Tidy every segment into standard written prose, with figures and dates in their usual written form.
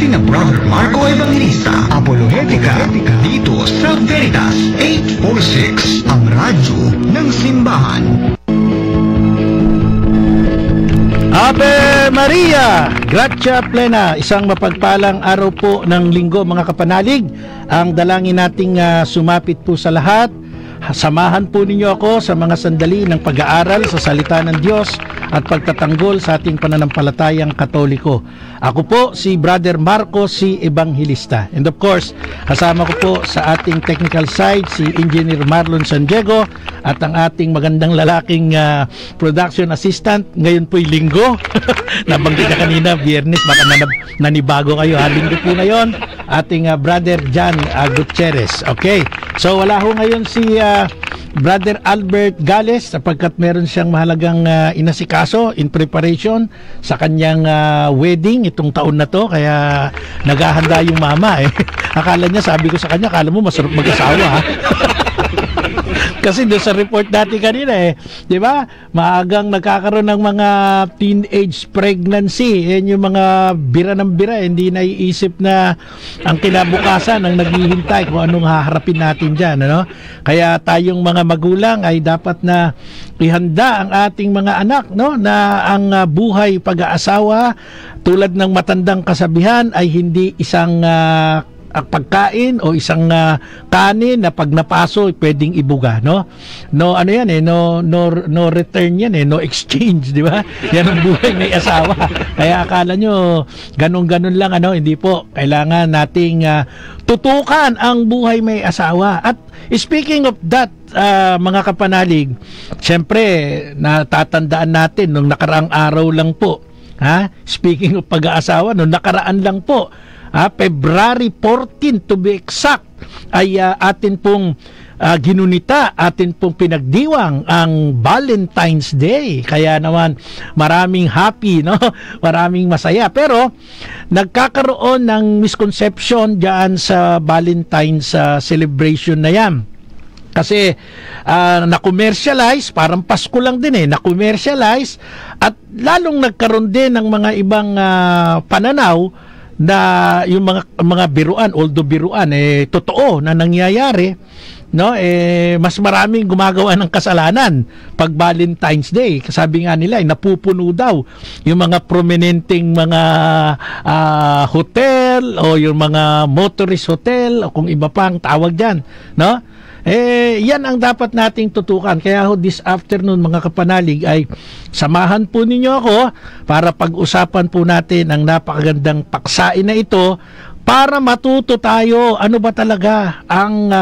sina Brother Marco Evangelista, Apologetica, dito sa Veritas 846, ang radyo ng simbahan. Ave Maria! Gratia plena! Isang mapagpalang araw po ng linggo mga kapanalig. Ang dalangin nating sumapit po sa lahat. Samahan po ninyo ako sa mga sandali ng pag-aaral sa salita ng Diyos at pagtatanggol sa ating pananampalatayang Katoliko. Ako po si Brother Marco, si Evangelista. And of course, kasama ko po sa ating technical side si Engineer Marlon San Diego at ang ating magandang lalaking production assistant. Ngayon po'y linggo. Nabanggit ka kanina, Biyernes, baka nanibago kayo. Linggo po ngayon, ating Brother John Gutierrez. Okay, so wala ho ngayon si Brother Albert Gales sapagkat meron siyang mahalagang inasikaso in preparation sa kanyang wedding itong taon na to, kaya naghahanda yung mama Akala niya, sabi ko sa kanya, akala mo masarap mag-asawa ha? Kasi doon sa report natin kanina di ba? Maagang nagkakaroon ng mga teenage pregnancy. Yan yung mga bira ng bira, hindi naiisip na ang kinabukasan ang naghihintay kung anong haharapin natin diyan, ano? Kaya tayong mga magulang ay dapat na ihanda ang ating mga anak, no, na ang buhay pag-aasawa tulad ng matandang kasabihan ay hindi isang pagkain o isang kanin na pag napaso pwedeng ibuga, no ano yan no return yan no exchange, di ba? Yan ang buhay may asawa. Kaya akala nyo ganun lang, hindi po. Kailangan nating tutukan ang buhay may asawa. At speaking of that, mga kapanalig, syempre natatandaan natin nung nakaraang araw lang po, speaking of pag-aasawa, nung nakaraan lang po, February 14 to be exact, ay atin pong ginunita, atin pong pinagdiwang ang Valentine's Day. Kaya naman maraming happy, no? Maraming masaya. Pero nagkakaroon ng misconception diyan sa Valentine's celebration na yan. Kasi na-commercialize, parang Pasko lang din na-commercialize, at lalong nagkaroon din ng mga ibang pananaw na yung mga biruan, although biruan totoo na nangyayari, no, mas maraming gumagawa ng kasalanan pag Valentine's Day. Sabi nga nila napupuno daw yung mga prominenteng mga hotel o yung mga motorist hotel o kung iba pang tawag diyan, no? Yan ang dapat nating tutukan. Kaya this afternoon mga kapanalig ay samahan po ninyo ako para pag-usapan po natin ang napakagandang paksain na ito, para matuto tayo ano ba talaga ang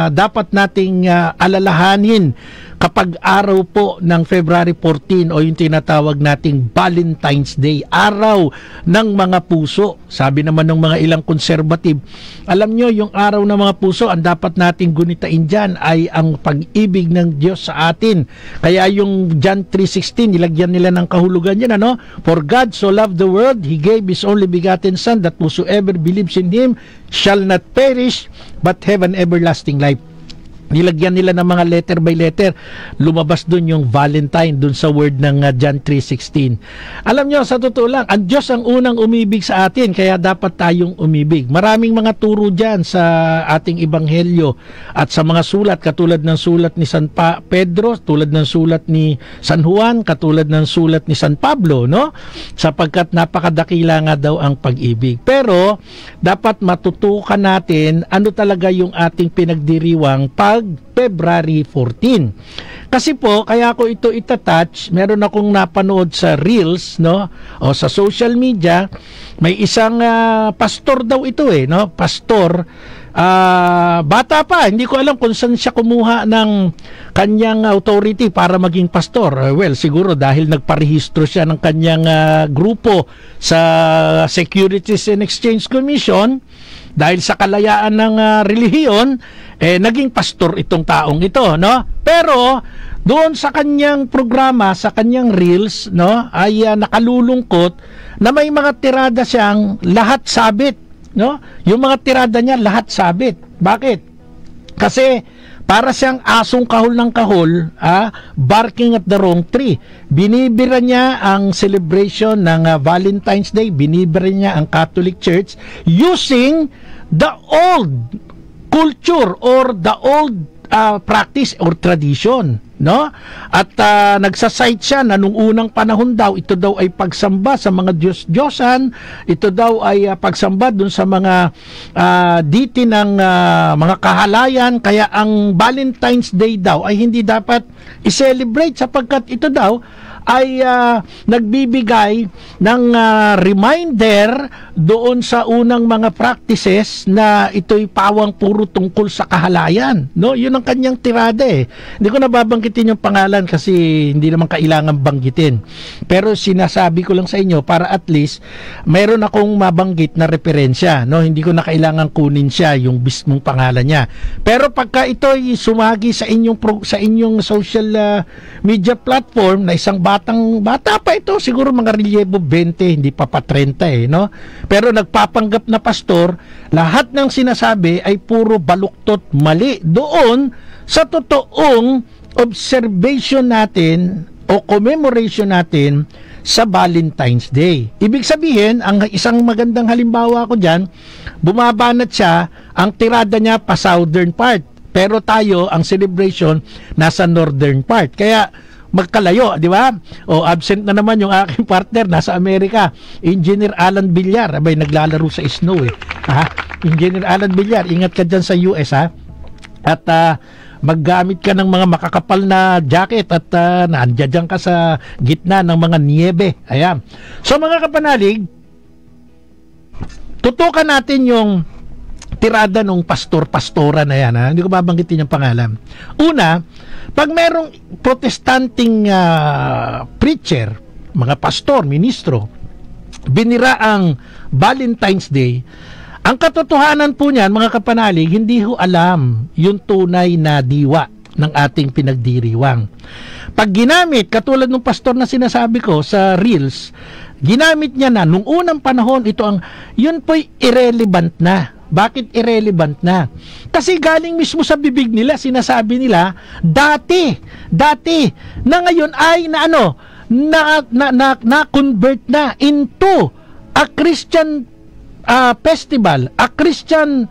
dapat nating alalahanin kapag araw po ng February 14 o yung tinatawag nating Valentine's Day, araw ng mga puso. Sabi naman ng mga ilang conservative, alam nyo, yung araw ng mga puso, ang dapat nating gunitain dyan ay ang pag-ibig ng Diyos sa atin. Kaya yung John 3:16, nilagyan nila ng kahulugan yan, ano? For God so loved the world, He gave His only begotten Son, that whosoever believes in Him shall not perish, but have an everlasting life. Nilagyan nila ng mga letter by letter. Lumabas dun yung Valentine dun sa word ng John 3:16. Alam nyo, sa totoo lang, ang Diyos ang unang umibig sa atin, kaya dapat tayong umibig. Maraming mga turo dyan sa ating ebanghelyo at sa mga sulat, katulad ng sulat ni San Pedro, tulad ng sulat ni San Juan, katulad ng sulat ni San Pablo, no? Sapagkat napakadakila nga daw ang pag-ibig. Pero dapat matutukan natin ano talaga yung ating pinagdiriwang pag February 14. Kasi po, kaya ko ito itatouch, meron akong napanood sa Reels, no, o sa social media, may isang pastor daw ito no, pastor, bata pa, hindi ko alam kung saan siya kumuha ng kanyang authority para maging pastor. Well, siguro dahil nagparehistro siya ng kanyang grupo sa Securities and Exchange Commission, dahil sa kalayaan ng relihiyon, naging pastor itong taong ito, no? Pero doon sa kanyang programa, sa kanyang reels, no, ay nakalulungkot na may mga tirada siyang lahat sabit, no? Yung mga tirada niya lahat sabit. Bakit? Kasi Para siyang asong kahol ng kahol, barking at the wrong tree. Binibira niya ang celebration ng Valentine's Day, binibira niya ang Catholic Church using the old culture or the old practice or tradition, no? At nagsasite siya na nung unang panahon daw, ito daw ay pagsamba sa mga Diyos-Diyosan, ito daw ay pagsamba dun sa mga diti ng mga kahalayan, kaya ang Valentine's Day daw ay hindi dapat i-celebrate sapagkat ito daw ay nagbibigay ng reminder doon sa unang mga practices na ito'y pawang puro tungkol sa kahalayan, no? Yun ang kanyang tirada eh. Hindi ko nababanggitin yung pangalan kasi hindi naman kailangan banggitin. Pero sinasabi ko lang sa inyo para at least mayroon akong mabanggit na referensya, no? Hindi ko na kailangan kunin siya yung mismong pangalan niya. Pero pagka ito'y sumagi sa inyong social media platform na isang bata pa ito, siguro mga relievo 20, hindi pa 30 no? Pero nagpapanggap na pastor, lahat ng sinasabi ay puro baluktot mali doon sa totoong observation natin o commemoration natin sa Valentine's Day. Ibig sabihin, ang isang magandang halimbawa ko dyan, bumabanat siya, ang tirada niya pa southern part, pero tayo, ang celebration, nasa northern part. Kaya, magkalayo, di ba? O absent na naman yung aking partner, nasa Amerika, Engineer Alan Villar. Abay, naglalaro sa snow eh. Engineer Alan Villar, ingat ka dyan sa US ha. At maggamit ka ng mga makakapal na jacket at nandiyan ka sa gitna ng mga niebe. Ayan. So mga kapanalig, tutukan natin yung tirada ng pastor-pastora na yan. Hindi ko babanggitin yung pangalan. Una, pag merong protestanting preacher, mga pastor, ministro, binira ang Valentine's Day, ang katotohanan po niyan, mga kapanalig, hindi ho alam yung tunay na diwa ng ating pinagdiriwang. Pag ginamit, katulad ng pastor na sinasabi ko sa Reels, ginamit niya na, nung unang panahon, yun po'y irrelevant na. Bakit irrelevant na? Kasi galing mismo sa bibig nila, sinasabi nila, dati, na ngayon ay na-convert na into a Christian festival, a Christian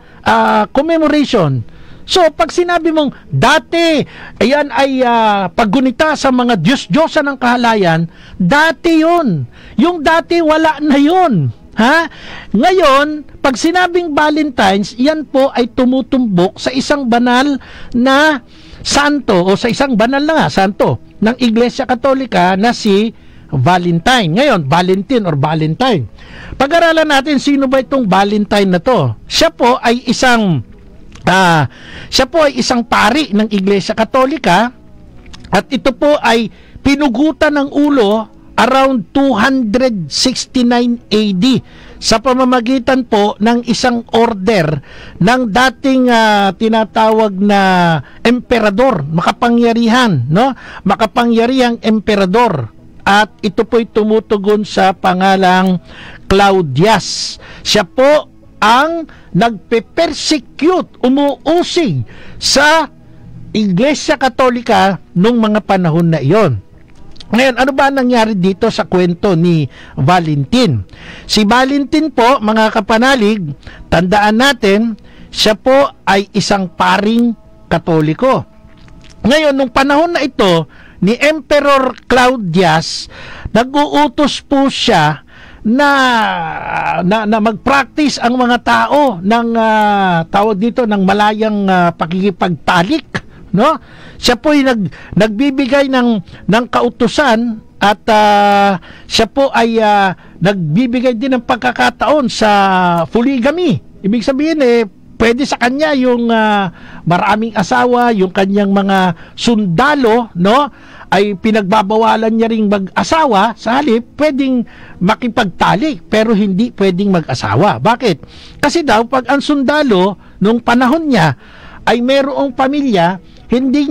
commemoration. So, pag sinabi mong dati, ayan ay paggunita sa mga Diyos-Diyosan ng kahalayan, dati yun. Yung dati, wala na yun. Ngayon, pag sinabing Valentine's, yan po ay tumutumbok sa isang banal na santo o sa isang banal na santo ng Iglesia Katolika na si Valentine. Ngayon, Valentine or Valentine. Pag-aralan natin sino ba itong Valentine na to. Siya po ay isang pari ng Iglesia Katolika at ito po ay pinugutan ng ulo around 269 AD sa pamamagitan po ng isang order ng dating tinatawag na emperador, makapangyarihan, no? Makapangyarihang emperador. At ito po'y tumutugon sa pangalang Claudius. Siya po ang nagpe-persecute, umuusig sa Iglesia Katolika nung mga panahon na iyon. Ngayon, ano ba nangyari dito sa kwento ni Valentine? Si Valentine po, mga kapanalig, tandaan natin, siya po ay isang paring Katoliko. Ngayon, nung panahon na ito, ni Emperor Claudius, nag-uutos po siya na mag-practice ang mga tao ng tawag dito ng malayang pakikipagtalik, no? Siya po ay nagbibigay ng kautusan at siya po ay nagbibigay din ng pagkakataon sa polygamy. Ibig sabihin pwede sa kanya yung maraming asawa, yung kanyang mga sundalo, no? Ay pinagbabawalan niya ring mag-asawa, sa halip pwedeng makipagtalik pero hindi pwedeng mag-asawa. Bakit? Kasi daw pag ang sundalo nung panahon niya ay mayroong pamilya, hindi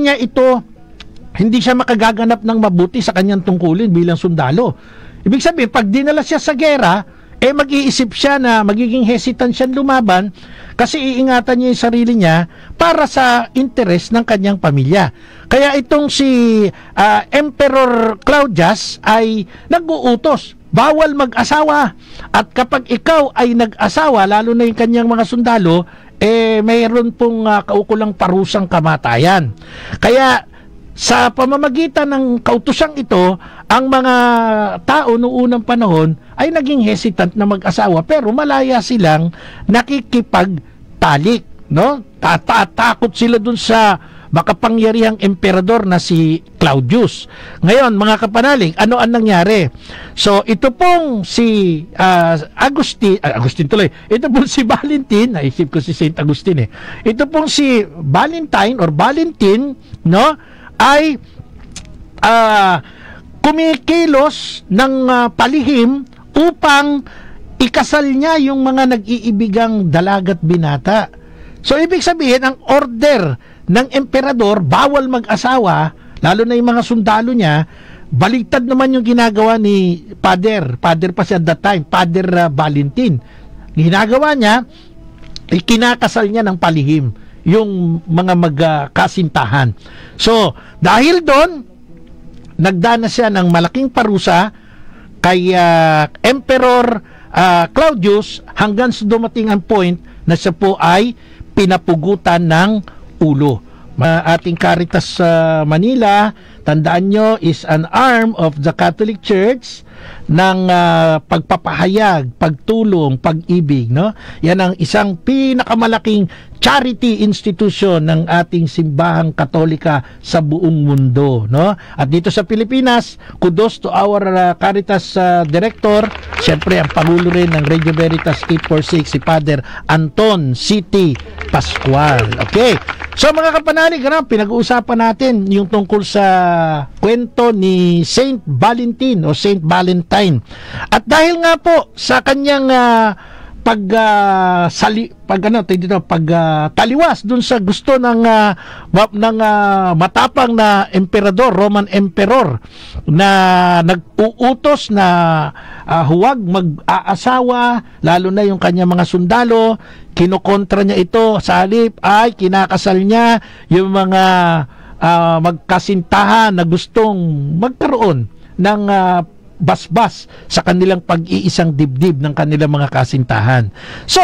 siya makagaganap ng mabuti sa kanyang tungkulin bilang sundalo. Ibig sabihin, pag dinala siya sa gera, mag-iisip siya na magiging hesitant siya lumaban Kasi iingatan niya yung sarili niya para sa interes ng kanyang pamilya. Kaya itong si Emperor Claudius ay nag-uutos, bawal mag-asawa. At kapag ikaw ay nag-asawa, lalo na yung kanyang mga sundalo, mayroon pong kaukulang parusang kamatayan. Kaya sa pamamagitan ng kautusang ito, ang mga tao noong unang panahon ay naging hesitant na mag-asawa, pero malaya silang nakikipagtalik, no? Takot sila dun sa makapangyarihang emperador na si Claudius. Ngayon, mga kapanalig, ano ang nangyari? So, ito pong si Agustin tuloy. Ito pong si Valentine, naisip ko si Saint Agustin Ito pong si Valentine or Valentin, no? Ay kumikilos ng palihim upang ikasal niya yung mga nag-iibigang dalagat binata. So, ibig sabihin, ang order ng emperador, bawal mag-asawa, lalo na yung mga sundalo niya. Baligtad naman yung ginagawa ni Father pa siya at that time, Father Valentin. Ginagawa niya, kinakasal niya ng palihim yung mga magkasintahan. So, dahil doon, nagdana siya ng malaking parusa kay Emperor Claudius hanggang sa dumating ang point na siya po ay pinapugutan ng ulo. Ating Caritas sa Manila, tandaan nyo, is an arm of the Catholic Church ng pagpapahayag, pagtulong, pag-ibig, no? Yan ang isang pinakamalaking charity institution ng ating simbahang Katolika sa buong mundo, no? At dito sa Pilipinas, kudos to our Caritas director, siyempre ang pangulo rin ng Radio Veritas 846, si Father Anton City Pascual. Okay. So mga kapanalig, pinag-uusapan natin yung tungkol sa kwento ni Saint Valentin o Saint Valentine. At dahil nga po sa kanyang pagtaliwas dun sa gusto ng matapang na emperador, Roman emperor, na nag-uutos na huwag mag-aasawa, lalo na yung kanyang mga sundalo. Kinokontra niya ito, sa halip ay kinakasal niya yung mga magkasintahan na gustong magkaroon ng basbas sa kanilang pag-iisang dibdib ng kanilang mga kasintahan. So,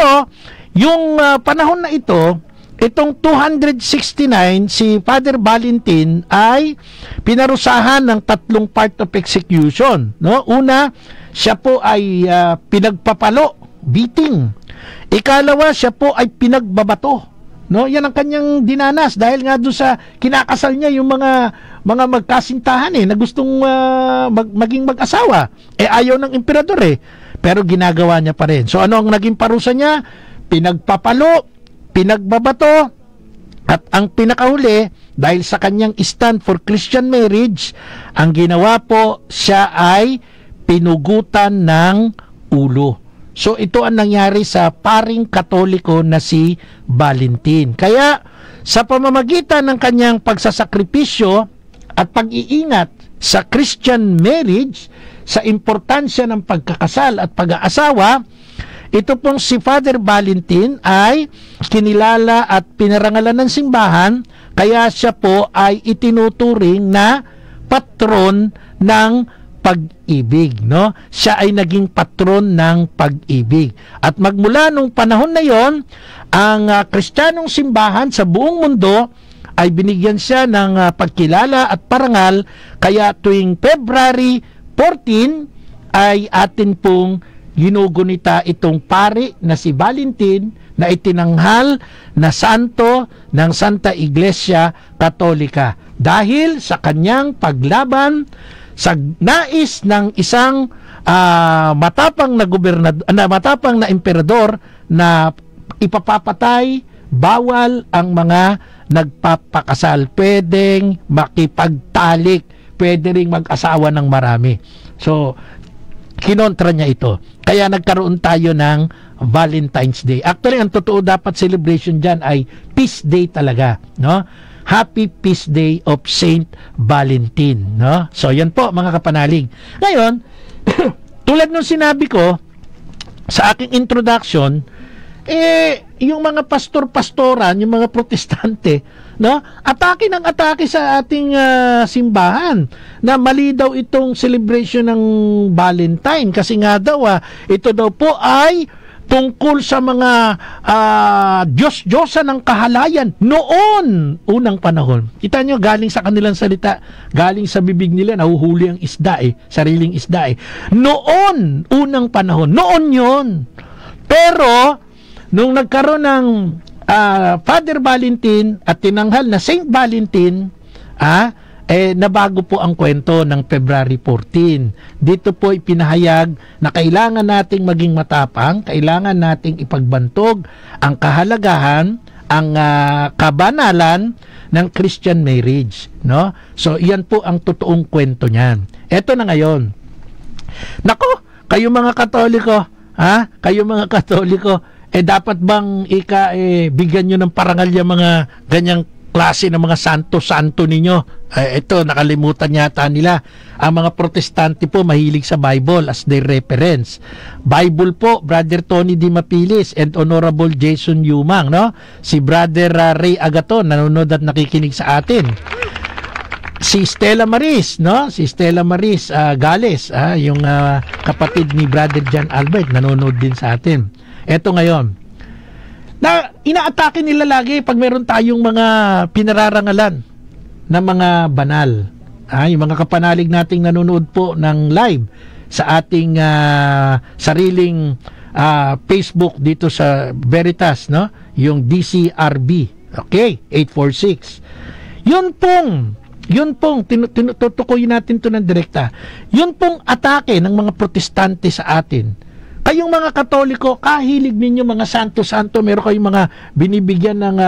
yung panahon na ito, itong 269, si Father Valentin ay pinarusahan ng 3 part of execution. No? Una, siya po ay pinagpapalo, beating. Ikalawa, siya po ay pinagbabato. No, yan ang kanyang dinanas dahil nga doon sa kinakasal niya yung mga magkasintahan na gustong maging mag-asawa. Ayaw ng emperador pero ginagawa niya pa rin. So ano ang naging parusa niya? Pinagpapalo, pinagbabato, at ang pinakahuli, dahil sa kanyang stand for Christian marriage, ang ginawa po, siya ay pinugutan ng ulo. So ito ang nangyari sa paring Katoliko na si Valentin. Kaya sa pamamagitan ng kanyang pagsasakripisyo at pag-iingat sa Christian marriage, sa importansya ng pagkakasal at pag-aasawa, ito pong si Father Valentin ay kinilala at pinarangalan ng simbahan, kaya siya po ay itinuturing na patron ng pag-ibig, no? Siya ay naging patron ng pag-ibig. At magmula nung panahon na yon, ang Kristiyanong simbahan sa buong mundo ay binigyan siya ng pagkilala at parangal, kaya tuwing February 14 ay atin pong ginugunita itong pari na si Valentin na itinanghal na santo ng Santa Iglesia Katolika dahil sa kanyang paglaban sa nais ng isang matapang na emperador na ipapapatay, bawal ang mga nagpapakasal. Pwedeng makipagtalik, pwede ring mag-asawa ng marami. So, kinontra niya ito. Kaya nagkaroon tayo ng Valentine's Day. Actually, ang totoo dapat celebration dyan ay Peace Day talaga, no? Happy Peace Day of Saint Valentin, no? So, yan po mga kapanalig. Ngayon, tulad nung sinabi ko sa aking introduction, yung mga pastor-pastoran, yung mga protestante, no? Atake ng atake sa ating simbahan na mali daw itong celebration ng Valentine kasi nga daw ito daw po ay tungkol sa mga Diyos-Diyosa ng kahalayan noon, unang panahon. Kita nyo, galing sa kanilang salita, galing sa bibig nila, nahuhuli ang isda sariling isda Noon, unang panahon, noon yon. Pero, nung nagkaroon ng Father Valentin at tinanghal na Saint Valentin, nabago po ang kwento ng February 14. Dito po ipinahayag na kailangan nating maging matapang, kailangan nating ipagbantog ang kahalagahan, ang kabanalan ng Christian marriage, no? So, iyan po ang totoong kwento niyan. Eto na ngayon. Nako, kayo mga Katoliko, kayo mga Katoliko, dapat bang bigyan nyo ng parangal yung mga ganyang klase ng mga santo-santo ninyo? Ito, nakalimutan yata nila. Ang mga protestante po mahilig sa Bible as their reference. Bible po, Brother Tony Di Mapilis and Honorable Jason Yumang, no? Si Brother Ray Agaton, nanonood at nakikinig sa atin. Si Stella Maris, no? Si Stella Maris Gales, yung kapatid ni Brother John Albert, nanonood din sa atin. Eto ngayon, na inaatake nila lagi pag meron tayong mga pinararangalan na mga banal. Yung mga kapanalig nating nanonood po ng live sa ating sariling Facebook dito sa Veritas, no? Yung DCRB. Okay, 846. Yun pong tutukoyin natin to ng direkta. Yun pong atake ng mga protestante sa atin. Kayong mga Katoliko, kahilig ninyo mga santo-santo, meron kayong mga binibigyan ng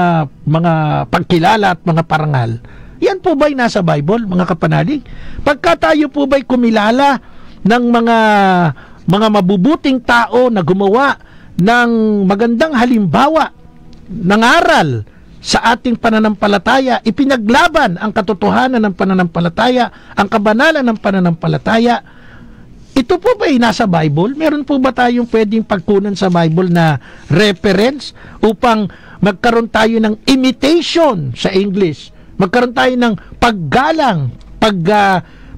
mga pagkilala at mga parangal. Yan po ba'y nasa Bible, mga kapanalig? Pagka tayo po ba'y kumilala ng mga mabubuting tao na gumawa ng magandang halimbawa, nangaral sa ating pananampalataya, ipinaglaban ang katotohanan ng pananampalataya, ang kabanalan ng pananampalataya, ito po ba ay nasa Bible? Meron po ba tayong pwedeng pagkunan sa Bible na reference upang magkaroon tayo ng imitation sa English? Magkaroon tayo ng paggalang,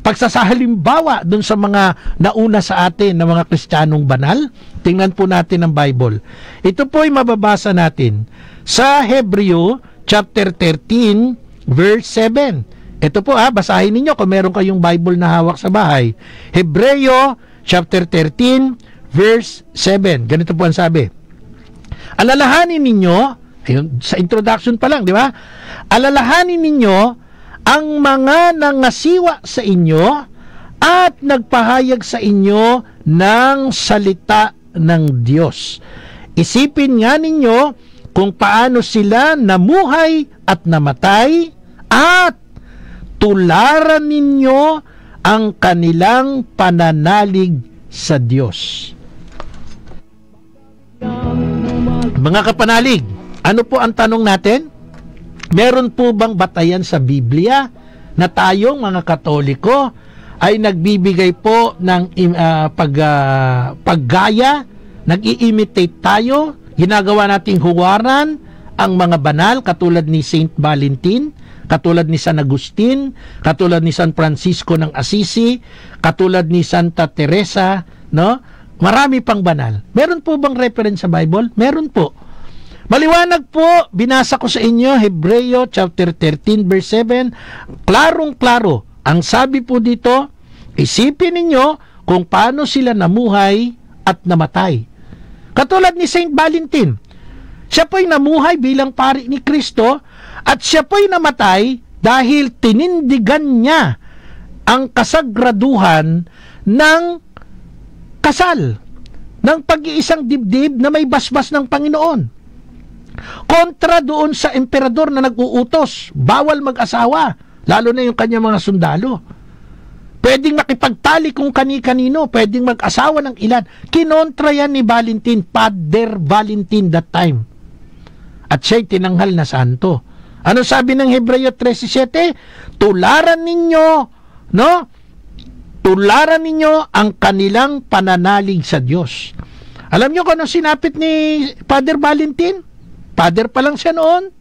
pagsasahalimbawa dun sa mga nauna sa atin na mga Kristiyanong banal? Tingnan po natin ang Bible. Ito po ay mababasa natin sa Hebreo chapter 13 verse 7. Ito po basahin ninyo kung meron kayong Bible na hawak sa bahay. Hebreo chapter 13 verse 7. Ganito po ang sabi. Alalahanin ninyo, ayun, sa introduction pa lang, di ba? Alalahanin ninyo ang mga nangasiwa sa inyo at nagpahayag sa inyo ng salita ng Diyos. Isipin nga ninyo kung paano sila namuhay at namatay at tularan ninyo ang kanilang pananalig sa Diyos. Mga kapanalig, ano po ang tanong natin? Meron po bang batayan sa Biblia na tayong mga Katoliko ay nagbibigay po ng paggaya, nag-i-imitate tayo, ginagawa nating huwaran ang mga banal katulad ni Saint Valentin, katulad ni San Agustin, katulad ni San Francisco ng Assisi, katulad ni Santa Teresa, no? Marami pang banal. Meron po bang reference sa Bible? Meron po. Maliwanag po, binasa ko sa inyo, Hebreo chapter 13 verse 7, klarong-klaro. Ang sabi po dito, isipin ninyo kung paano sila namuhay at namatay. Katulad ni Saint Valentin, siya po'y namuhay bilang pari ni Kristo at siya po'y namatay dahil tinindigan niya ang kasagraduhan ng kasal, ng pag-iisang dibdib na may basbas ng Panginoon. Kontra doon sa emperador na nag-uutos, bawal mag-asawa, lalo na yung kanyang mga sundalo. Pwedeng makipagtali kung kani-kanino, pwedeng mag-asawa ng ilan. Kinontra yan ni Valentin, Father Valentin that time. At siya'y tinanghal na santo. Ano sabi ng Hebreo 13:7? Tularan ninyo, no? Tularan ninyo ang kanilang pananalig sa Diyos. Alam nyo kung anong sinapit ni Father Valentin? Father pa lang siya noon.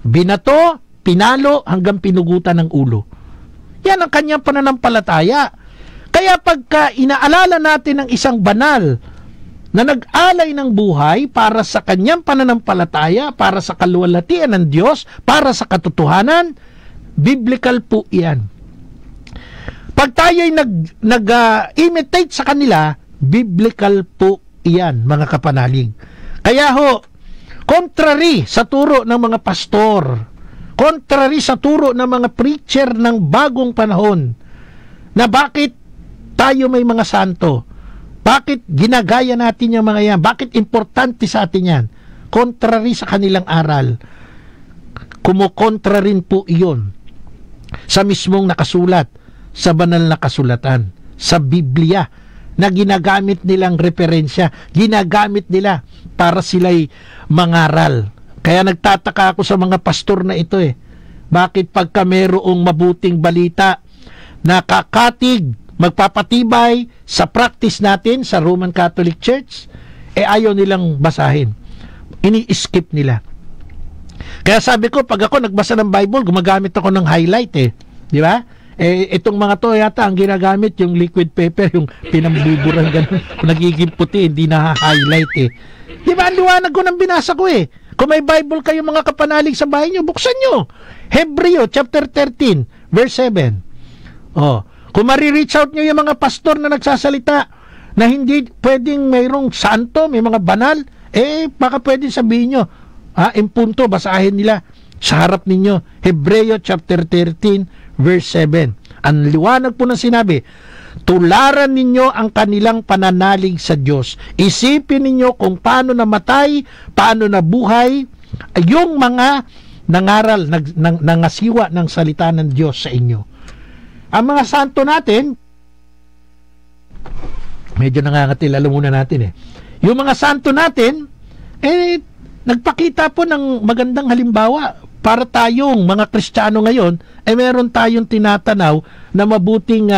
Binato, pinalo, hanggang pinugutan ng ulo. Yan ang kanyang pananampalataya. Kaya pagka inaalala natin ng isang banal na nag-alay ng buhay para sa kanyang pananampalataya, para sa kaluwalhatian ng Diyos, para sa katotohanan, biblical po yan. Pag tayo'y nag-imitate sa kanila, biblical po iyan, mga kapanalig. Kaya ho, contrary sa turo ng mga pastor, contrary sa turo ng mga preacher ng bagong panahon, na bakit tayo may mga santo, bakit ginagaya natin yung mga yan, bakit importante sa atin yan, contrary sa kanilang aral, kumukontra rin po iyon sa mismong nakasulat, sa banal na kasulatan, sa Biblia, na ginagamit nilang referensya, ginagamit nila para sila'y mangaral. Kaya nagtataka ako sa mga pastor na ito Bakit pagka mayroong mabuting balita na kakatig, magpapatibay sa practice natin sa Roman Catholic Church, ayaw nilang basahin. Ini-skip nila. Kaya sabi ko, pag ako nagbasa ng Bible, gumagamit ako ng highlight Di ba? Itong mga to yata ang ginagamit yung liquid paper, yung pinambuburan ganun, nagiging puti, hindi na-highlight Di ba? Ang liwanag ko ng binasa ko Kung may Bible kayo mga kapanalig sa bahay nyo, buksan nyo. Hebreo chapter 13 verse 7. Kung marireach out nyo yung mga pastor na nagsasalita na hindi pwedeng mayroong santo, may mga banal, baka pwedeng sabihin nyo, impunto, basahin nila sa harap ninyo. Hebreo chapter 13 verse 7. Ang liwanag po ng sinabi, tularan ninyo ang kanilang pananalig sa Diyos. Isipin ninyo kung paano namatay, paano nabuhay yung mga nangaral, nangasiwa ng salita ng Diyos sa inyo. Ang mga santo natin, medyo nangangatilala muna natin yung mga santo natin, nagpakita po ng magandang halimbawa para tayong mga Kristiyano ngayon, meron tayong tinatanaw na mabuting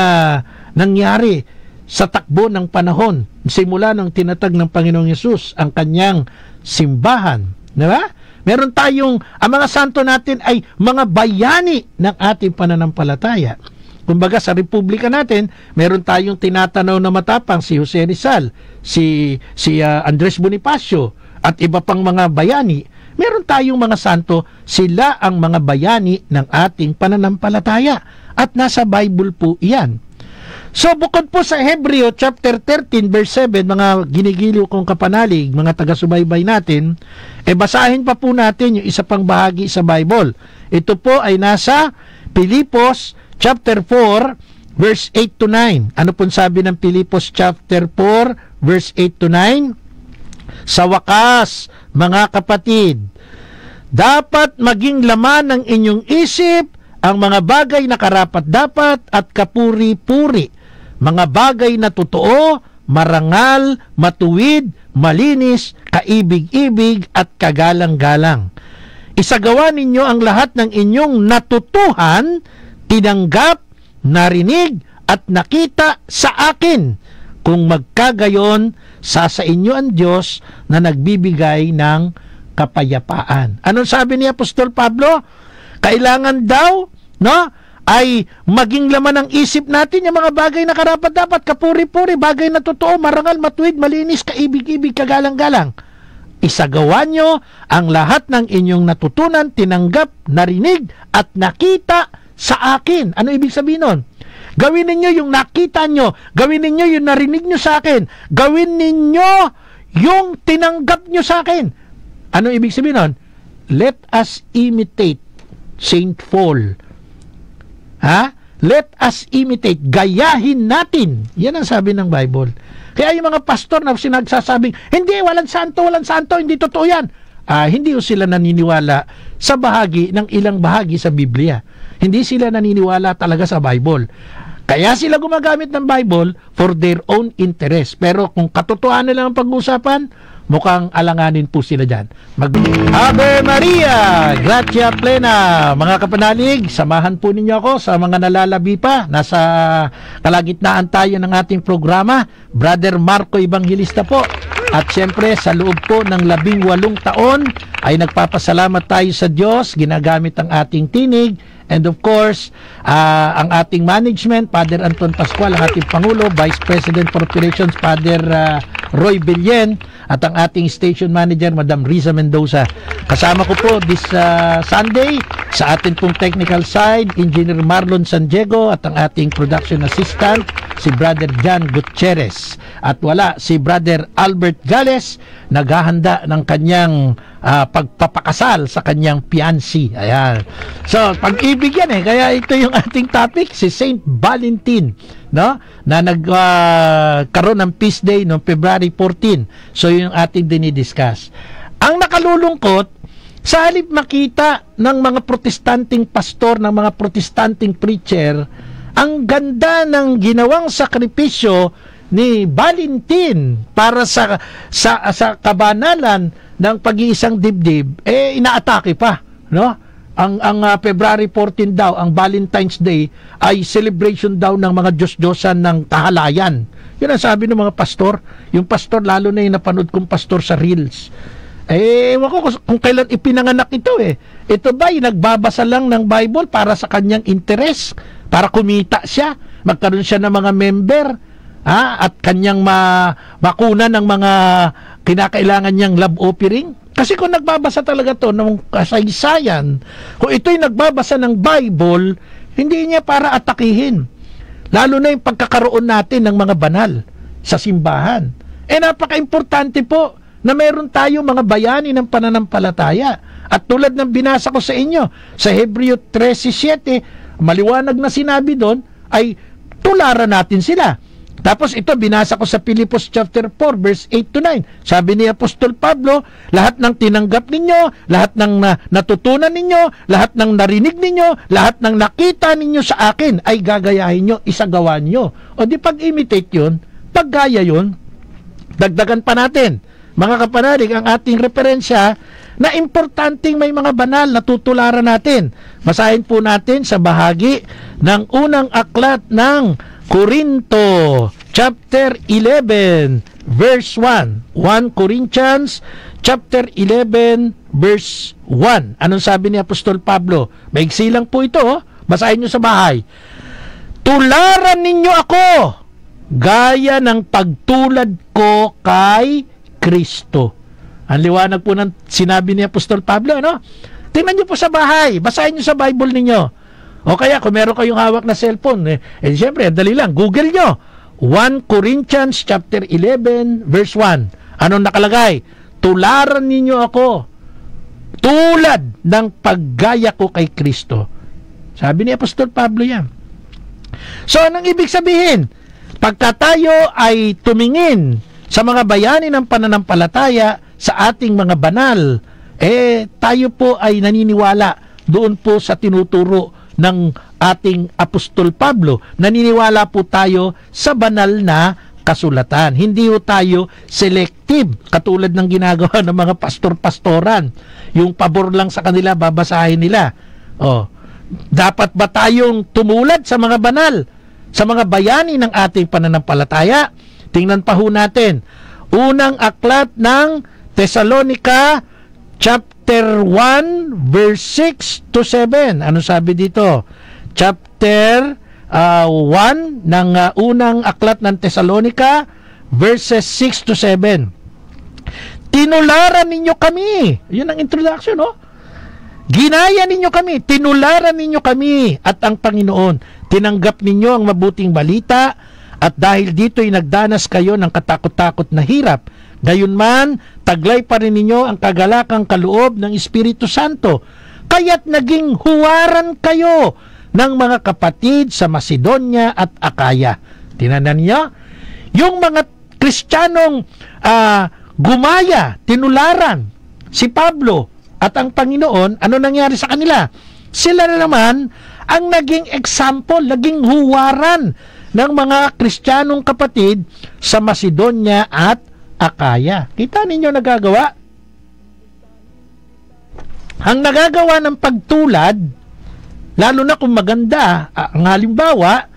nangyari sa takbo ng panahon simula ng tinatag ng Panginoong Yesus ang kanyang simbahan. Diba? Meron tayong, ang mga santo natin ay mga bayani ng ating pananampalataya. Kumbaga sa republika natin, meron tayong tinatanaw na matapang si Jose Rizal, si Andres Bonifacio, at iba pang mga bayani. Meron tayong mga santo, sila ang mga bayani ng ating pananampalataya. At nasa Bible po iyan. So bukod po sa Hebreo chapter 13 verse 7, mga ginigiliw kong kapanalig, mga taga-subaybay natin, basahin pa po natin yung isa pang bahagi sa Bible. Ito po ay nasa Pilipos chapter 4 verse 8 to 9. Ano pong sabi ng Pilipos chapter 4 verse 8 to 9? Sa wakas, mga kapatid, dapat maging laman ng inyong isip ang mga bagay na karapat-dapat at kapuri-puri, mga bagay na totoo, marangal, matuwid, malinis, kaibig-ibig at kagalang-galang. Isagawa ninyo ang lahat ng inyong natutuhan, tinanggap, narinig at nakita sa akin. Kung magkagayon, sa inyo ang Diyos na nagbibigay ng kapayapaan. Anong sabi ni Apostol Pablo? Kailangan daw, ay maging laman ng isip natin yung mga bagay na karapat-dapat, kapuri-puri, bagay na totoo, marangal, matuwid, malinis, kaibig-ibig, kagalang-galang. Isagawa nyo ang lahat ng inyong natutunan, tinanggap, narinig, at nakita sa akin. Ano ibig sabihin nun? Gawin ninyo yung nakita nyo, gawin ninyo yung narinig nyo sa akin, gawin ninyo yung tinanggap nyo sa akin. Ano ibig sabihin nun? Let us imitate Saint Paul. Let us imitate, gayahin natin. Yan ang sabi ng Bible. Kaya yung mga pastor na sinagsasabing, hindi, walang santo, hindi totoo yan. Hindi sila naniniwala sa bahagi ng ilang bahagi sa Biblia. Hindi sila naniniwala talaga sa Bible. Kaya sila gumagamit ng Bible for their own interest. Pero kung katotohanan lang ang pag-uusapan, mukhang alanganin po sila dyan. Ave Maria, Gracia Plena, mga kapanalig, samahan po ninyo ako sa mga nalalabi pa. Nasa kalagitnaan tayo ng ating programa. Brother Marco Evangelista po. At siyempre, sa loob po ng 18 taon, ay nagpapasalamat tayo sa Diyos, ginagamit ang ating tinig, and of course, ang ating management, Father Anton Pascual, ang ating Pangulo, Vice President for Operations, Father Roy Billen, at ang ating station manager, Madam Riza Mendoza. Kasama ko po this Sunday, sa ating pong technical side, Engineer Marlon San Diego, at ang ating production assistant, si Brother John Gutierrez. At wala si Brother Albert Gales, naghahanda ng kanyang pagpapakasal sa kanyang fiancé. Ayan. So, pag-ibig yan kaya ito yung ating topic, si Saint Valentin, no? Na nagkaroon ng feast day noong February 14. So, yung ating dinidiscuss. Ang nakalulungkot, sa halip makita ng mga protestanting pastor, ng mga protestanting preacher, ang ganda ng ginawang sakripisyo ni Valentin para sa kabanalan ng pag-iisang dibdib, inaatake pa, no? Ang February 14 daw, ang Valentine's Day ay celebration daw ng mga Diyos-Diyosan ng kahalayan. Yun ang sabi ng mga pastor. Yung pastor, lalo na yung napanood kong pastor sa Reels. Ewan ko kung kailan ipinanganak ito Ito ba yung nagbabasa lang ng Bible para sa kanyang interest? Para kumita siya? Magkaroon siya ng mga member? At kanyang makuna ng mga kinakailangan niyang love offering? Kasi kung nagbabasa talaga to ng kasaysayan, kung ito'y nagbabasa ng Bible, hindi niya para atakihin. Lalo na yung pagkakaroon natin ng mga banal sa simbahan. Napaka-importante po na meron tayo mga bayani ng pananampalataya. At tulad ng binasa ko sa inyo, sa Hebreo 13:7, maliwanag na sinabi doon, ay tularan natin sila. Tapos ito, binasa ko sa Filipos chapter 4, verse 8-9. Sabi ni Apostol Pablo, lahat ng tinanggap ninyo, lahat ng natutunan ninyo, lahat ng narinig ninyo, lahat ng nakita ninyo sa akin, ay gagayahin nyo, isagawa nyo. O di pag-imitate yun, paggaya yun, dagdagan pa natin. Mga kapanalig, ang ating referensya na importanteng may mga banal na tutularan natin. Basahin po natin sa bahagi ng unang aklat ng Corinto, chapter 11, verse 1. 1 Corinthians, chapter 11, verse 1. Anong sabi ni Apostol Pablo? Maigsi lang po ito, basahin nyo sa bahay. Tularan ninyo ako, gaya ng pagtulad ko kay Kristo. Ang liwanag po ng sinabi ni Apostol Pablo, no? Tingnan nyo po sa bahay, basahin nyo sa Bible ninyo. O kaya, kung meron kayong hawak na cellphone, siyempre, dali lang, Google nyo. 1 Corinthians chapter 11, verse 1. Anong nakalagay? Tularan ninyo ako, tulad ng paggaya ko kay Kristo. Sabi ni Apostol Pablo yan. So, anong ibig sabihin? Pagka tayo ay tumingin sa mga bayani ng pananampalataya sa ating mga banal, tayo po ay naniniwala doon po sa tinuturo ng ating Apostol Pablo. Naniniwala po tayo sa banal na kasulatan. Hindi po tayo selective katulad ng ginagawa ng mga pastor-pastoran. Yung pabor lang sa kanila, babasahin nila. Dapat ba tayong tumulad sa mga banal, sa mga bayani ng ating pananampalataya? Tingnan pa ho natin. Unang aklat ng Thessalonica, chapter 1, verse 6-7. Ano sabi dito? Chapter 1 ng unang aklat ng Thessalonica, verses 6-7. Tinularan ninyo kami. Yun ang introduction, no? Ginaya ninyo kami, tinularan ninyo kami at ang Panginoon. Tinanggap ninyo ang mabuting balita at dahil dito'y nagdanas kayo ng katakot-takot na hirap. Gayunman, taglay pa rin ninyo ang kagalakang kaloob ng Espiritu Santo. Kaya't naging huwaran kayo ng mga kapatid sa Macedonia at Akaya. Tinanan niyo? Yung mga Kristiyanong gumaya, tinularan si Pablo at ang Panginoon, ano nangyari sa kanila? Sila na naman ang naging example, naging huwaran ng mga Kristiyanong kapatid sa Macedonia at Akaya. Kita ninyo nagagawa? Ang nagagawa ng pagtulad, lalo na kung maganda, ang halimbawa,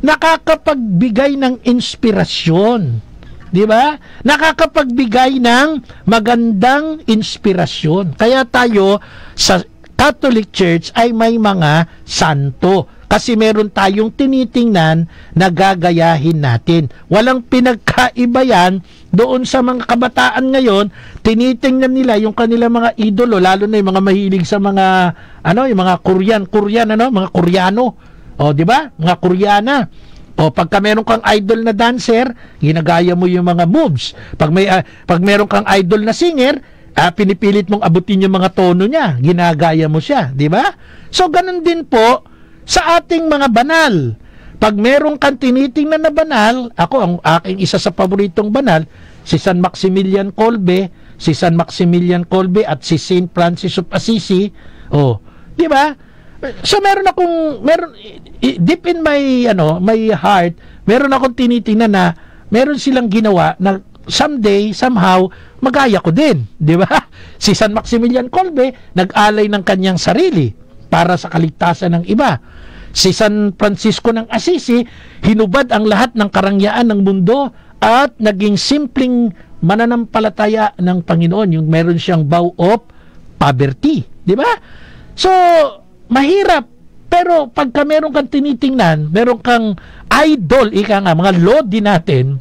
nakakapagbigay ng inspirasyon. Di ba? Nakakapagbigay ng magandang inspirasyon. Kaya tayo sa Catholic Church ay may mga santo. Kasi meron tayong tinitingnan na gagayahin natin. Walang pinagkaiba yan doon sa mga kabataan ngayon. Tinitingnan nila yung kanilang mga idolo, lalo na yung mga mahilig sa mga yung mga Korean, mga Koreano. O, di ba? Mga Koreana. O, pagka meron kang idol na dancer, ginagaya mo yung mga moves. Pag meron kang idol na singer, pinipilit mong abutin yung mga tono niya. Ginagaya mo siya, di ba? So, ganun din po sa ating mga banal. Pag meron kang tinitingnan na banal, ako, ang aking isa sa paboritong banal, si San Maximilian Kolbe, at si Saint Francis of Assisi. O, di ba? So meron deep in my my heart, meron akong tinitingnan na meron silang ginawa na someday, somehow, magaya ko din, di ba? Si San Maximilian Kolbe, nag-alay ng kanyang sarili para sa kaligtasan ng iba. Si San Francisco ng Assisi, hinubad ang lahat ng karangyaan ng mundo at naging simpleng mananampalataya ng Panginoon. Yung meron siyang vow of poverty, di ba? So, mahirap. Pero pagka meron kang tinitingnan, meron kang idol, mga lodi natin,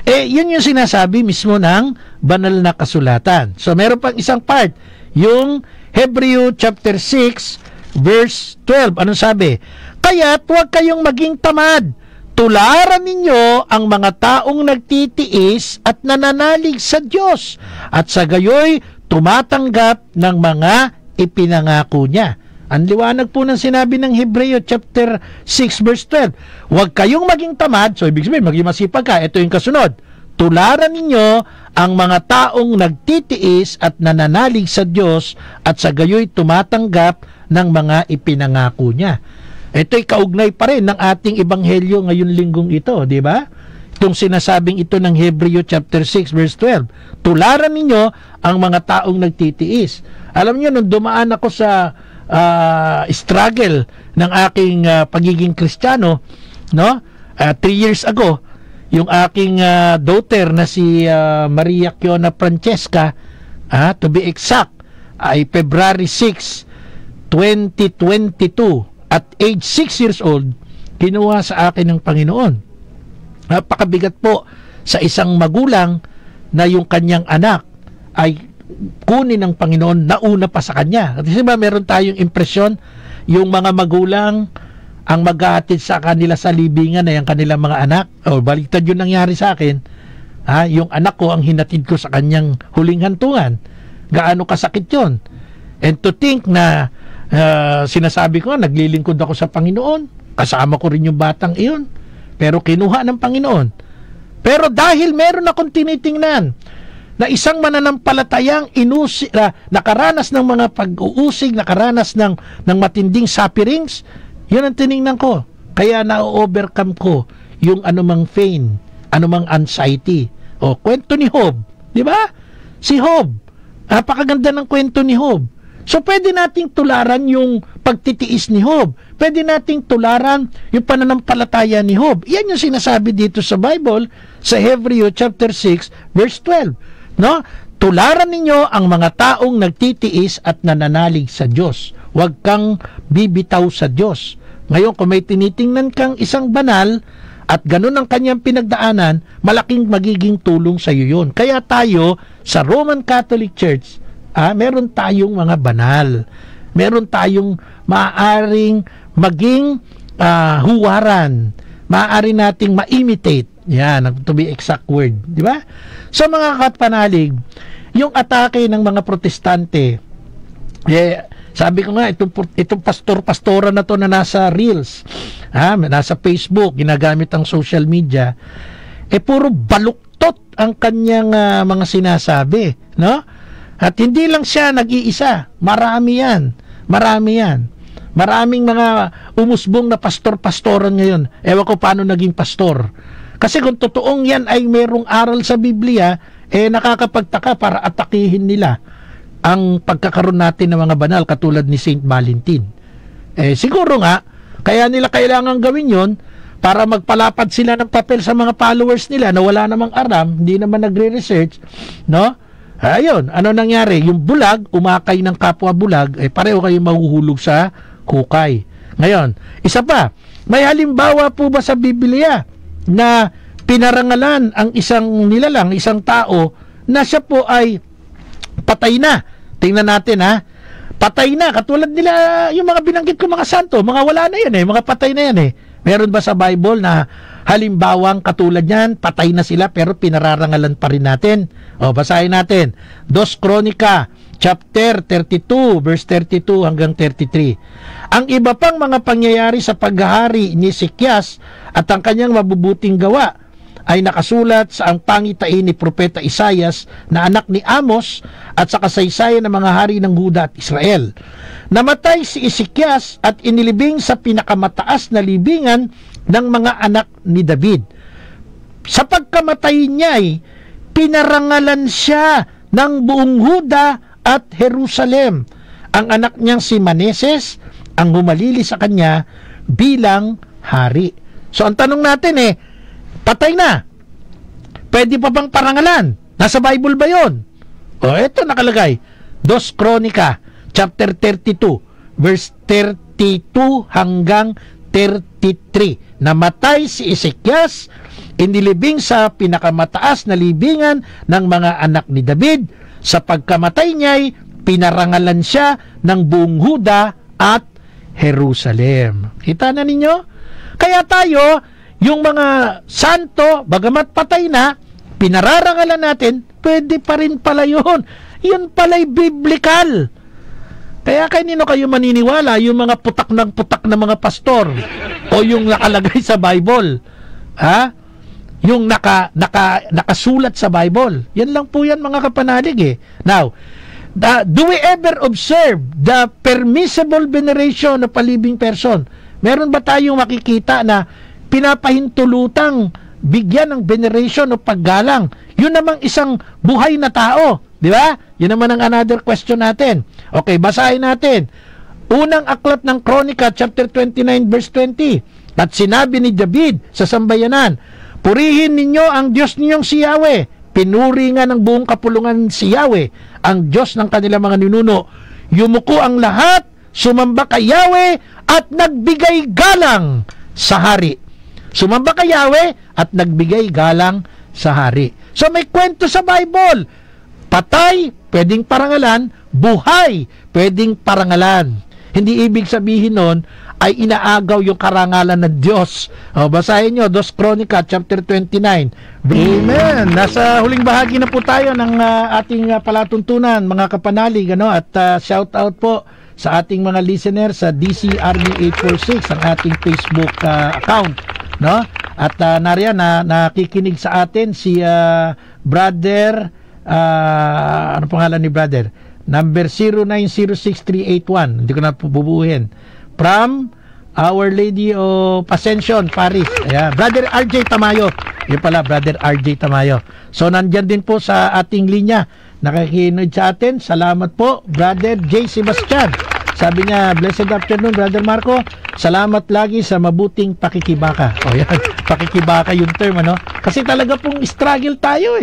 yun yung sinasabi mismo ng banal na kasulatan. So meron pang isang part, yung Hebreo chapter 6 verse 12. Anong sabi? Kaya't huwag kayong maging tamad. Tularan ninyo ang mga taong nagtitiis at nananalig sa Diyos, at sa gayoy tumatanggap ng mga ipinangako niya. Ang liwanag po ng sinabi ng Hebreo chapter 6 verse 12. Huwag kayong maging tamad. So ibig sabihin, maging masipag ka. Ito yung kasunod. Tularan ninyo ang mga taong nagtitiis at nananalig sa Diyos, at sa gayoy tumatanggap ng mga ipinangako niya. Ito'y kaugnay pa rin ng ating ebanghelyo ngayon linggong ito, di ba? Itong sinasabing ito ng Hebreo chapter 6 verse 12. Tularan ninyo ang mga taong nagtitiis. Alam niyo, nung dumaan ako sa struggle ng aking pagiging Kristiyano, 3 years ago, yung aking daughter na si Maria Kiona Francesca, to be exact, ay February 6, 2022, at age 6 years old, kinuha sa akin ng Panginoon. Napakabigat po sa isang magulang na yung kanyang anak ay kunin ng Panginoon nauna pa sa kanya. Kasi ba meron tayong impresyon, yung mga magulang ang maghahatid sa kanila sa libingan na yung kanilang mga anak. Baliktad yun nangyari sa akin. Yung anak ko ang hinatid ko sa kanyang huling hantungan. Gaano kasakit yun. And to think na sinasabi ko, naglilingkod ako sa Panginoon, kasama ko rin yung batang iyon, pero kinuha ng Panginoon. Pero dahil meron akong tinitingnan na isang mananampalatayang nakaranas ng mga pag-uusig, nakaranas ng matinding sufferings, yun ang tiningnan ko. Kaya na-overcome ko yung anumang pain, anumang anxiety. Kwento ni Job, di ba? Si Job, napakaganda ng kwento ni Job. So pwede nating tularan yung pagtitiis ni Job. Pwede nating tularan yung pananampalataya ni Job. Yan yung sinasabi dito sa Bible, sa Hebreo chapter 6 verse 12. No? Tularan ninyo ang mga taong nagtitiis at nananalig sa Diyos. Huwag kang bibitaw sa Diyos. Ngayon, kung may tinitingnan kang isang banal at ganun ang kanyang pinagdaanan, malaking magiging tulong sa iyo yun. Kaya tayo sa Roman Catholic Church, meron tayong mga banal. Meron tayong maaaring maging huwaran. Maaari nating ma-imitate. Yan, to be exact word. Di ba? So mga kapanalig, yung atake ng mga protestante, sabi ko nga, itong pastor-pastora na to na nasa Reels, nasa Facebook, ginagamit ang social media, puro baluktot ang kanyang mga sinasabi. No? At hindi lang siya nag-iisa. Marami yan. Maraming mga umusbong na pastor-pastoran ngayon. Ewan ko paano naging pastor. Kasi kung totoong yan ay merong aral sa Biblia, nakakapagtaka para atakihin nila ang pagkakaroon natin ng mga banal katulad ni Saint Valentin. Siguro nga, kaya nila kailangan gawin yon para magpalapad sila ng papel sa mga followers nila na wala namang aram, hindi naman nagre-research, no? Ayun, ano nangyari? Yung bulag, umakay ng kapwa bulag, pareho kayo mahuhulog sa hukay. Ngayon, isa pa, may halimbawa po ba sa Biblia na pinarangalan ang isang nilalang, isang tao, na siya po ay patay na? Tingnan natin ha. Patay na, katulad nila yung mga binanggit ko mga santo, mga wala na yan mga patay na yan Meron ba sa Bible na halimbawang katulad yan, patay na sila pero pinararangalan pa rin natin? Basahin natin. 2 Kronika, chapter 32, verse 32 hanggang 33. Ang iba pang mga pangyayari sa paghahari ni Hezekias at ang kanyang mabubuting gawa ay nakasulat sa ang pangitain ni Propeta Isaias na anak ni Amos at sa kasaysayan ng mga hari ng Huda at Israel. Namatay si Hezekias at inilibing sa pinakamataas na libingan ng mga anak ni David. Sa pagkamatay niya pinarangalan siya ng buong Huda at Jerusalem. Ang anak niyang si Manases ang humalili sa kanya bilang hari. So ang tanong natin patay na. Pwede pa bang parangalan? Nasa Bible ba yun? Ito nakalagay. 2 Kronika, chapter 32, verse 32 hanggang 33. Namatay si Hezekias, inilibing sa pinakamataas na libingan ng mga anak ni David. Sa pagkamatay niya'y pinarangalan siya ng buong Huda at Jerusalem. Kita na ninyo? Kaya tayo, yung mga santo, bagamat patay na, pinararangalan natin, pwede pa rin pala yun. Yun pala'y biblical. Kaya kanino kayo maniniwala? Yung mga putak na mga pastor o yung nakalagay sa Bible? Yung nakasulat sa Bible. Yan lang po yan mga kapanalig Now, do we ever observe the permissible veneration of a living person? Meron ba tayong makikita na pinapahintulutang bigyan ng veneration o paggalang? Yun namang isang buhay na tao, di ba? Yun naman ang another question natin. Okay, basahin natin. Unang aklat ng Kronika, chapter 29, verse 20. At sinabi ni David sa sambayanan, purihin ninyo ang Diyos ninyong si Yahweh. Pinuri nga ng buong kapulungan si Yahweh, ang Diyos ng kanilang mga ninuno. Yumuko ang lahat, sumamba kay Yahweh, at nagbigay galang sa hari. Sumamba kay Yahweh at nagbigay galang sa hari. So may kwento sa Bible. Patay, pwedeng parangalan. Buhay, pwedeng parangalan. Hindi ibig sabihin nun ay inaagaw yung karangalan ng Diyos. Basahin nyo, 2 Kronika, chapter 29. Amen! Nasa huling bahagi na po tayo ng ating palatuntunan, mga kapanalig. At shout out po sa ating mga listener sa DCRB 846, ang ating Facebook account. At nariyan nakikinig sa atin si brother, ano pangalan ni brother? Number 0906381. Hindi ko na bubuuhin. From Our Lady of Ascension, Paris. Ayan. Brother RJ Tamayo. Yun pala, Brother RJ Tamayo. So, nandyan din po sa ating linya. Nakikinig sa atin. Salamat po, Brother J. Sebastian. Sabi niya, blessed afternoon, Brother Marco. Salamat lagi sa mabuting pakikibaka. Yan. Pakikibaka yung term, Kasi talaga pong struggle tayo,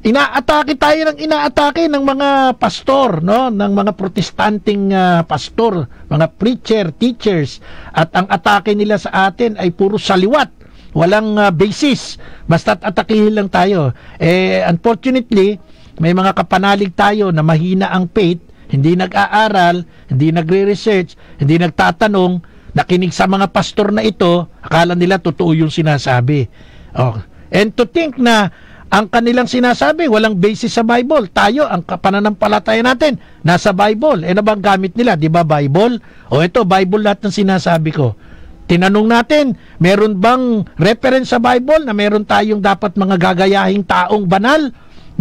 Inaatake tayo ng mga pastor, ng mga protestanting pastor, mga preacher, teachers, at ang atake nila sa atin ay puro saliwat, walang basis, basta't atakihin lang tayo. Unfortunately, may mga kapanalig tayo na mahina ang faith, hindi nag-aaral, hindi nagre-research, hindi nagtatanong, nakinig sa mga pastor na ito, akala nila totoo yung sinasabi. And to think na ang kanilang sinasabi, walang basis sa Bible. Tayo, ang pananampalataya natin, nasa Bible. Ano bang gamit nila? Di ba Bible? Ito, Bible lahat ng sinasabi ko. Tinanong natin, meron bang reference sa Bible na meron tayong dapat mga gagayahing taong banal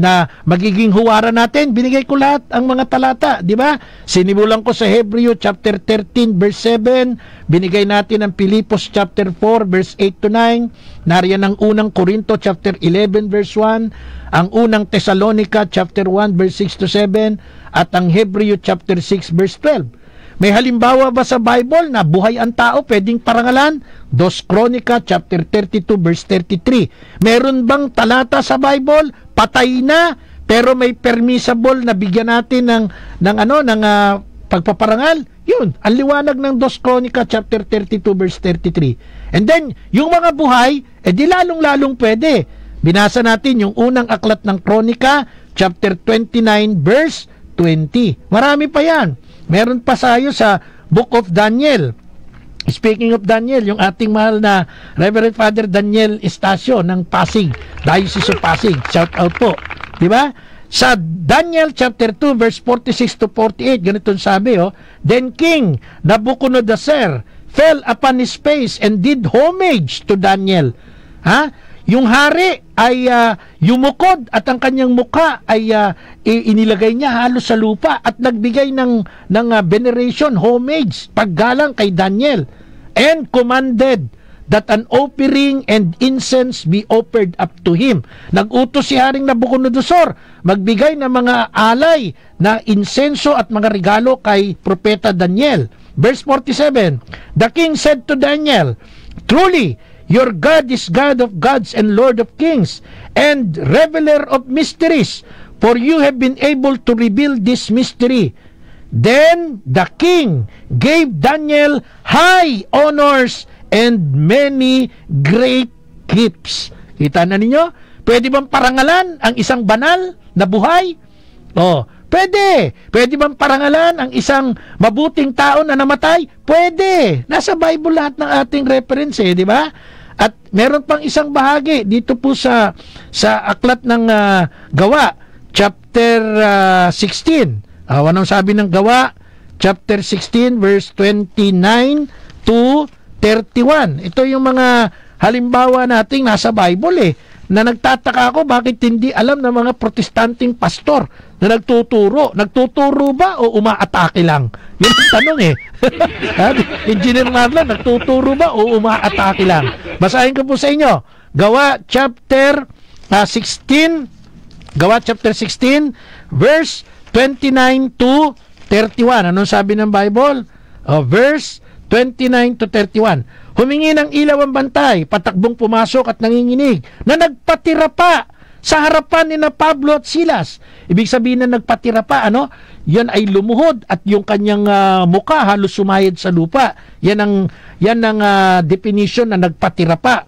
na magiging huwaran natin. Binigay ko lahat ang mga talata, di ba? Sinimulan ko sa Hebreo chapter 13 verse 7, binigay natin ang Pilipos chapter 4 verse 8 to 9, nariyan ang unang Korinto chapter 11 verse 1, ang unang Tesalonica chapter 1 verse 6 to 7, at ang Hebreo chapter 6 verse 12. May halimbawa ba sa Bible na buhay ang tao pwedeng parangalan? 2 Kronika chapter 32 verse 33. Meron bang talata sa Bible patay na pero may permissible na bigyan natin ng pagpaparangal? Yun, ang liwanag ng 2 Kronika chapter 32 verse 33. And then yung mga buhay, di lalong-lalong pwede. Binasa natin yung unang aklat ng Kronika chapter 29 verse 20. Marami pa yan. Meron pa tayo sa Book of Daniel. Speaking of Daniel, yung ating mahal na Reverend Father Daniel Estacio ng Pasig, Diocese of Pasig. Shout out po. Diba? Sa Daniel chapter 2 verse 46 to 48, ganito sabi, Then King Nabucodonosor fell upon his face and did homage to Daniel. Yung hari ay yumukod at ang kanyang mukha ay inilagay niya halos sa lupa at nagbigay ng veneration, homage, paggalang kay Daniel, and commanded that an offering and incense be offered up to him. Nag-utos si Haring Nabucodonosor magbigay ng mga alay na insenso at mga regalo kay Propeta Daniel. Verse 47, the king said to Daniel, Truly, your God is God of gods and Lord of kings, and revealer of mysteries, for you have been able to reveal this mystery. Then the king gave Daniel high honors and many great gifts. Kita na ninyo? Pwede bang parangalan ang isang banal na buhay? Pwede. Pwede bang parangalan ang isang mabuting tao na namatay? Pwede. Nasa Bible lahat ng ating reference, di ba? At meron pang isang bahagi dito po sa aklat ng Gawa, chapter 16. Anong sabi ng Gawa? Chapter 16, verse 29 to 31. Ito yung mga halimbawa nating nasa Bible na nagtataka ako bakit hindi alam ng mga protestanting pastor na nagtuturo. Nagtuturo ba o umaatake lang? Yun ang tanong Engineer Marlon, nagtuturo ba o umaatake lang? Basahin ko po sa inyo. Gawa chapter 16, Gawa chapter 16, verse 29 to 31. Anong sabi ng Bible? Verse 29 to 31. Humingi ng ilaw ang bantay, patakbong pumasok at nanginginig, na nagpatira pa sa harapan ni na Pablo at Silas. Ibig sabihin na nagpatira pa, yan ay lumuhod at yung kanyang mukha halos sumayad sa lupa. Yan ang definition na nagpatira pa,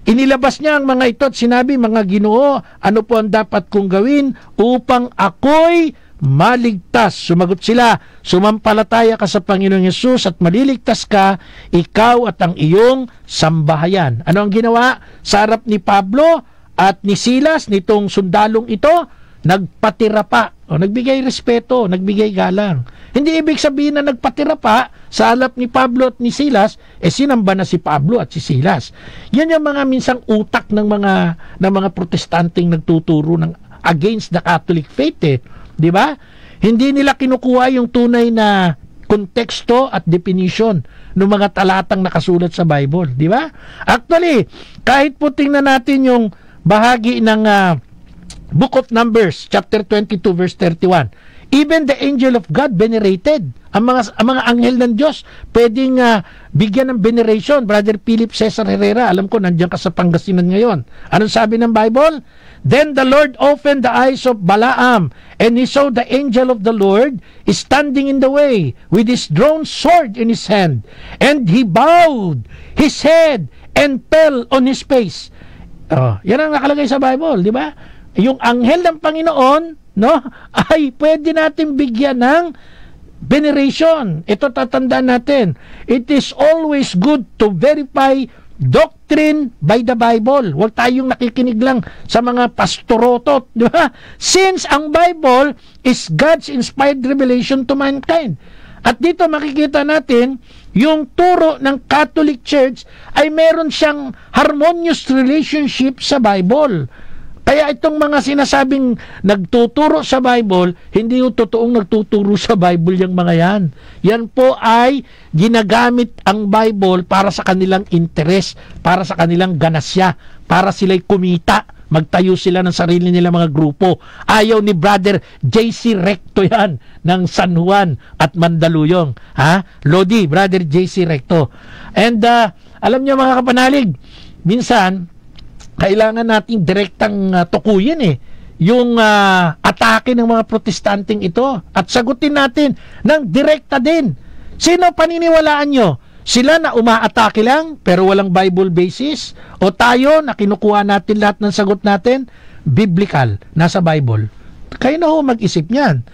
Inilabas niya ang mga ito at sinabi, mga Ginoo, ano po ang dapat kong gawin upang ako'y maligtas? Sumagot sila, sumampalataya ka sa Panginoong Yesus at maliligtas ka, ikaw at ang iyong sambahayan. Ano ang ginawa sa harap ni Pablo at ni Silas, nitong sundalong ito? Nagpatira pa. Nagbigay respeto, nagbigay galang. Hindi ibig sabihin na nagpatira pa sa harap ni Pablo at ni Silas, sinamba na si Pablo at si Silas. Yan yung mga minsang utak ng mga protestanteng nagtuturo ng against the Catholic faith, di ba? Hindi nila kinukuha yung tunay na konteksto at definition ng mga talatang nakasulat sa Bible, di ba? Actually, kahit po tingnan natin yung bahagi ng Book of Numbers, chapter 22, verse 31. Even the angel of God venerated. Ang mga anghel ng Diyos pwedeng bigyan ng veneration. Brother Philip Cesar Herrera, alam ko nandiyan ka sa Pangasinan ngayon. Anong sabi ng Bible? Then the Lord opened the eyes of Balaam, and he saw the angel of the Lord standing in the way with his drawn sword in his hand. And he bowed his head and fell on his face. Yan ang nakalagay sa Bible, di ba? Yung anghel ng Panginoon, ay pwede natin bigyan ng veneration. Ito tatandaan natin. It is always good to verify doctrine by the Bible. Huwag tayong nakikinig lang sa mga pastorotot, di ba? Since ang Bible is God's inspired revelation to mankind. At dito makikita natin yung turo ng Catholic Church ay meron siyang harmonious relationship sa Bible. Kaya itong mga sinasabing nagtuturo sa Bible, hindi yung totoong nagtuturo sa Bible yung mga yan. Yan po ay ginagamit ang Bible para sa kanilang interes, para sa kanilang ganasya, para sila'y kumita, magtayo sila ng sarili nila mga grupo. Ayaw ni Brother JC Recto yan ng San Juan at Mandaluyong. Lodi, Brother JC Recto. And alam niyo mga kapanalig, minsan kailangan nating direktang tukuyin yung atake ng mga protestanteng ito at sagutin natin ng direkta din. Sino paniniwalaan nyo? Sila na umaatake lang pero walang Bible basis? O tayo na kinukuha natin lahat ng sagot natin biblical, nasa Bible? Kayo na ho mag-isip niyan.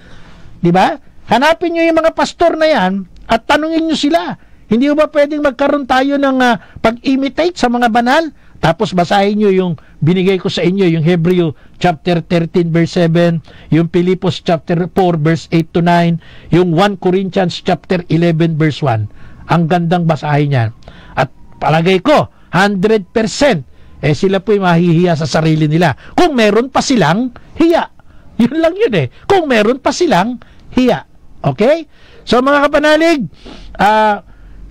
Diba? Hanapin nyo yung mga pastor na yan at tanungin nyo sila. Hindi ba pwedeng magkaroon tayo ng pag-imitate sa mga banal? Tapos basahin nyo yung binigay ko sa inyo, yung Hebreo chapter 13 verse 7, yung Pilipos chapter 4 verse 8 to 9, yung 1 Corinthians chapter 11 verse 1. Ang gandang basahin niyan. At palagay ko, 100%, sila po'y mahihiya sa sarili nila. Kung meron pa silang hiya. Yun lang yun Kung meron pa silang hiya. Okay? So mga kapanalig,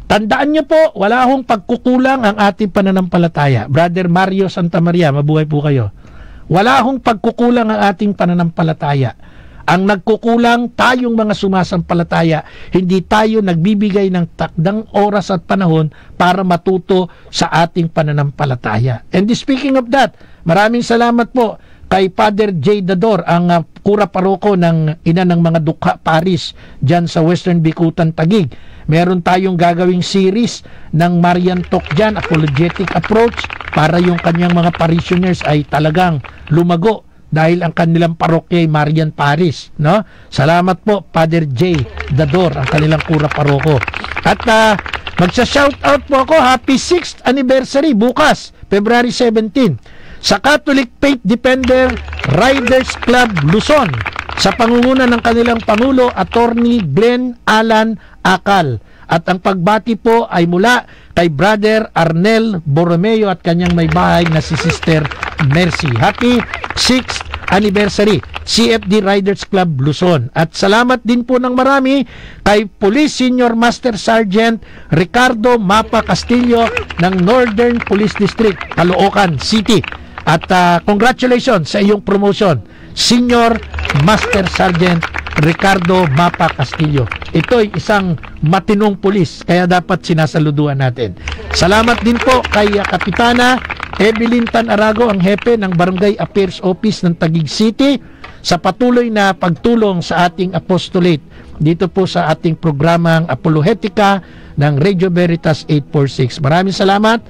tandaan nyo po, wala hong pagkukulang ang ating pananampalataya. Brother Mario Santa Maria, mabuhay po kayo. Wala hong pagkukulang ang ating pananampalataya. Ang nagkukulang, tayong mga sumasampalataya, hindi tayo nagbibigay ng takdang oras at panahon para matuto sa ating pananampalataya. And speaking of that, maraming salamat po kay Father J. Dador, ang kura paroko ng Ina ng Mga Dukha Paris dyan sa Western Bicutan, Taguig. Meron tayong gagawing series ng Marian Talk dyan, apologetic approach, para yung kanyang mga parishioners ay talagang lumago dahil ang kanilang parokya ay Marian Paris, no? Salamat po Father J. Dador, ang kanilang kura paroko. At magsa-shoutout po ako, happy 6th anniversary bukas, February 17, sa Catholic Faith Defender Riders Club Luzon, sa pangunguna ng kanilang Pangulo, Attorney Glenn Alan Akal. At ang pagbati po ay mula kay Brother Arnel Borromeo at kanyang may bahay na si Sister Mercy. Happy 6th anniversary, CFD Riders Club Luzon. At salamat din po ng marami kay Police Senior Master Sergeant Ricardo Mapa Castillo ng Northern Police District, Caloocan City. At congratulations sa iyong promotion, Senior Master Sergeant Ricardo Mapa Castillo. Ito ay isang matinong pulis, kaya dapat sinasaluduan natin. Salamat din po kay Kapitana Evelyn Tan Arago, ang hepe ng Barangay Affairs Office ng Taguig City, sa patuloy na pagtulong sa ating apostolate dito po sa ating programang Apologetica ng Radio Veritas 846. Maraming salamat.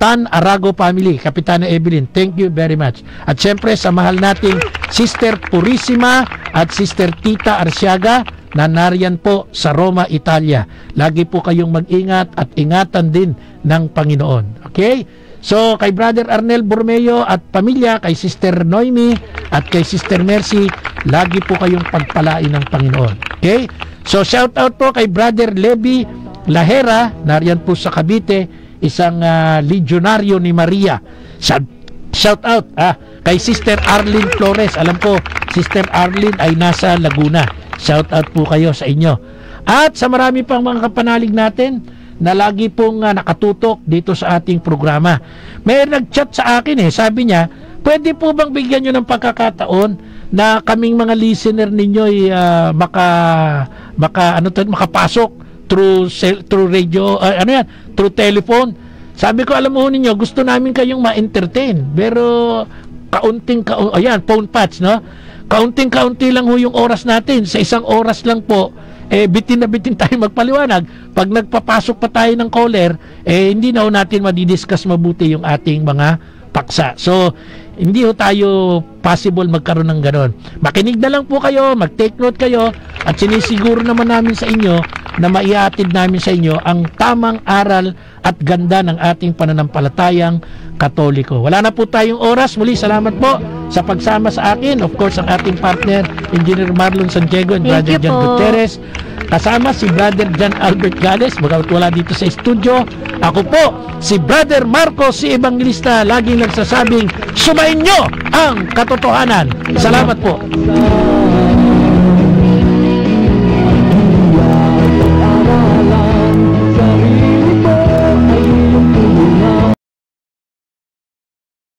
Tan Arago family, Kapitana Evelyn, thank you very much. At syempre sa mahal nating Sister Purissima at Sister Tita Arsiaga na nariyan po sa Roma, Italia. Lagi po kayong mag-ingat at ingatan din ng Panginoon. Okay? So kay Brother Arnel Borromeo at pamilya, kay Sister Noemi at kay Sister Mercy, lagi po kayong pagpalain ng Panginoon. Okay? So shout out po kay Brother Levi Lahera, nariyan po sa Cavite, isang legionaryo ni Maria. Shout out kay Sister Arlene Flores. Alam ko Sister Arlene ay nasa Laguna. Shout out po kayo sa inyo. At sa marami pang mga kapanalig natin na lagi pong nakatutok dito sa ating programa. May nag-chat sa akin sabi niya, pwede po bang bigyan nyo ng pagkakataon na kaming mga listener ninyo ay makapasok through radio, through telephone. Sabi ko, alam mo ninyo, gusto namin kayong ma-entertain, pero phone patch, no? Kaunting-kaunti lang ho yung oras natin. Sa isang oras lang po, bitin na bitin tayo magpaliwanag. Pag nagpapasok pa tayo ng caller, hindi na ho natin madidiscuss mabuti yung ating mga paksa. So, hindi ho tayo possible magkaroon ng ganon. Makinig na lang po kayo, mag-take note kayo, at sinisiguro naman namin sa inyo na maihatid namin sa inyo ang tamang aral at ganda ng ating pananampalatayang Katoliko. Wala na po tayong oras. Muli, salamat po sa pagsama sa akin. Of course, ang ating partner, Engineer Marlon Santiago and Brother John Gutierrez. Kasama si Brother John Albert Gales, bagamat wala dito sa studio. Ako po, si Brother Marco, si Evangelista, laging nagsasabing, sumainyo ang katotohanan. Salamat po.